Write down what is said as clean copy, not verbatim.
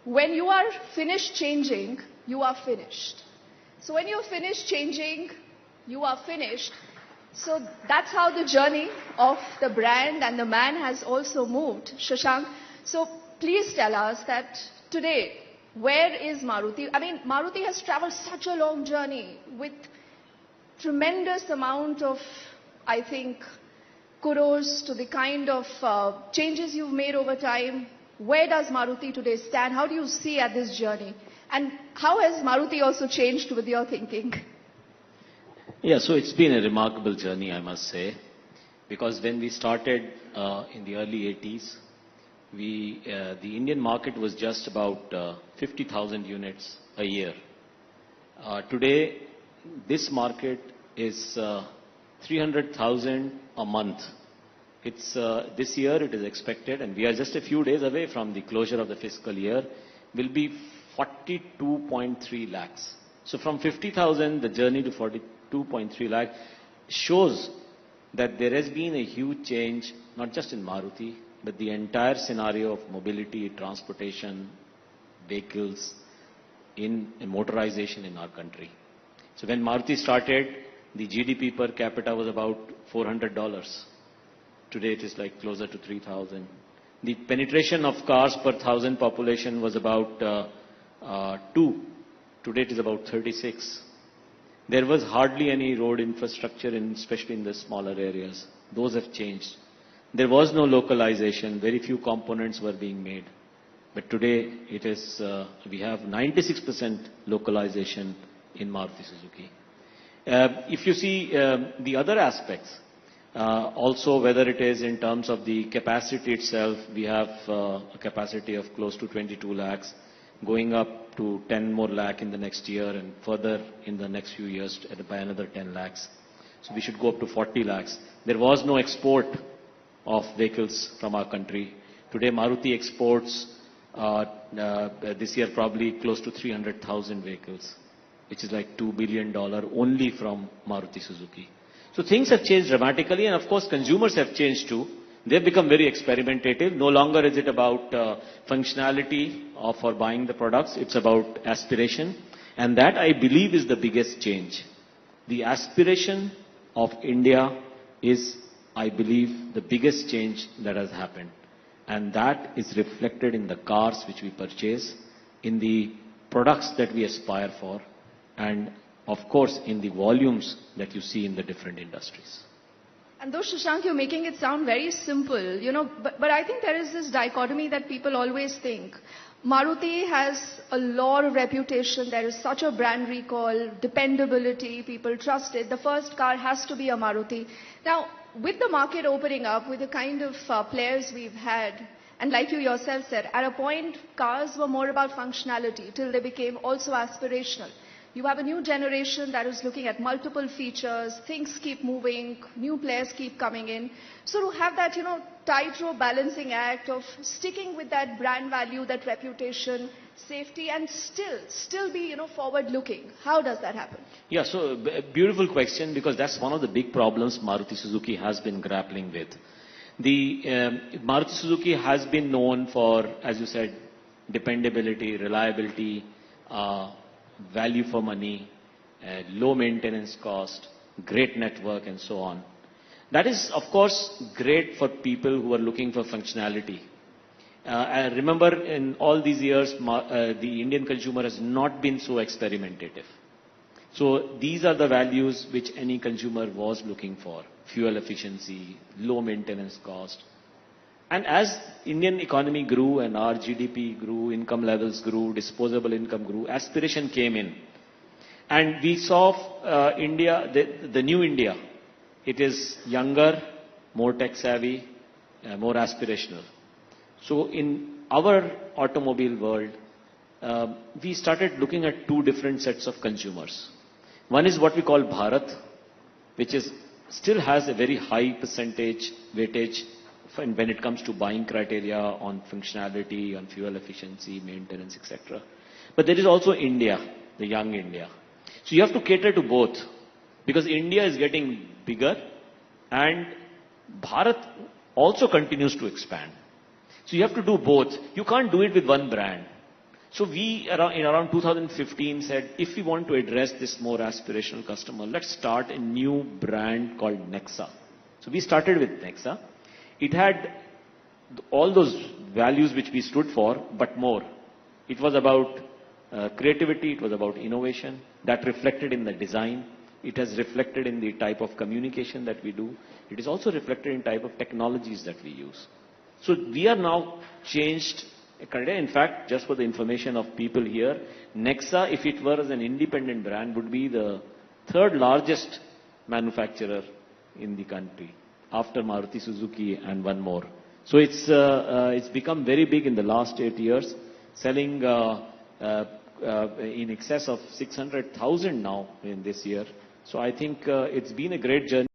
when you are finished changing, you are finished. So when you're finished changing, you are finished. So that's how the journey of the brand and the man has also moved. Shashank, so please tell us that today, where is Maruti? I mean, Maruti has traveled such a long journey with tremendous amount of, I think, kudos to the kind of changes you've made over time. Where does Maruti today stand? How do you see at this journey? And how has Maruti also changed with your thinking? Yeah, so it's been a remarkable journey, I must say, because when we started in the early 80s, the Indian market was just about 50,000 units a year. Today, this market is 300,000 a month. It's this year it is expected, and we are just a few days away from the closure of the fiscal year, will be 42.3 lakhs. So from 50,000, the journey to 42.3 lakh shows that there has been a huge change, not just in Maruti, but the entire scenario of mobility, transportation, vehicles, in motorization in our country. So when Maruti started, the GDP per capita was about $400. Today it is like closer to 3,000. The penetration of cars per thousand population was about 2. Today it is about 36. There was hardly any road infrastructure, especially in the smaller areas. Those have changed. There was no localization. Very few components were being made. But today it is, we have 96% localization in Maruti Suzuki. If you see the other aspects, also whether it is in terms of the capacity itself, we have a capacity of close to 22 lakhs, going up to 10 more lakh in the next year and further in the next few years by another 10 lakhs. So we should go up to 40 lakhs. There was no export of vehicles from our country. Today Maruti exports this year probably close to 300,000 vehicles, which is like $2 billion only from Maruti Suzuki. So things have changed dramatically, and of course consumers have changed too. They've become very experimentative. No longer is it about functionality for buying the products. It's about aspiration. And that, I believe, is the biggest change. The aspiration of India is, I believe, the biggest change that has happened. And that is reflected in the cars which we purchase, in the products that we aspire for, and of course in the volumes that you see in the different industries. And though, Shashank, you're making it sound very simple, but I think there is this dichotomy that people always think. Maruti has a lot of reputation. There is such a brand recall, dependability, people trust it. The first car has to be a Maruti. Now, with the market opening up, with the kind of players we've had, and like you yourself said, at a point, cars were more about functionality till they became also aspirational. You have a new generation that is looking at multiple features, things keep moving, new players keep coming in. So to have that, tightrope balancing act of sticking with that brand value, that reputation, safety, and still be, forward looking. How does that happen? Yeah, so beautiful question, because that's one of the big problems Maruti Suzuki has been grappling with. The Maruti Suzuki has been known for, as you said, dependability, reliability, value for money, low maintenance cost, great network, and so on. That is, of course, great for people who are looking for functionality. I remember in all these years, the Indian consumer has not been so experimentative. So these are the values which any consumer was looking for: fuel efficiency, low maintenance cost. And as Indian economy grew and our GDP grew, income levels grew, disposable income grew, aspiration came in. And we saw India, the new India. It is younger, more tech savvy, more aspirational. So in our automobile world, we started looking at two different sets of consumers. One is what we call Bharat, which still has a very high percentage weightage when it comes to buying criteria on functionality, on fuel efficiency, maintenance, etc. But there is also India, the young India. So you have to cater to both, because India is getting bigger and Bharat also continues to expand. So you have to do both. You can't do it with one brand. So we, in around 2015, said, if we want to address this more aspirational customer, let's start a new brand called Nexa. So we started with Nexa. It had all those values which we stood for, but more. It was about creativity, it was about innovation, that reflected in the design. It has reflected in the type of communication that we do. It is also reflected in type of technologies that we use. So we are now changed. In fact, just for the information of people here, Nexa, if it were as an independent brand, would be the third largest manufacturer in the country, after Maruti, Suzuki and one more. So it's become very big in the last 8 years, selling in excess of 600,000 now in this year. So I think it's been a great journey.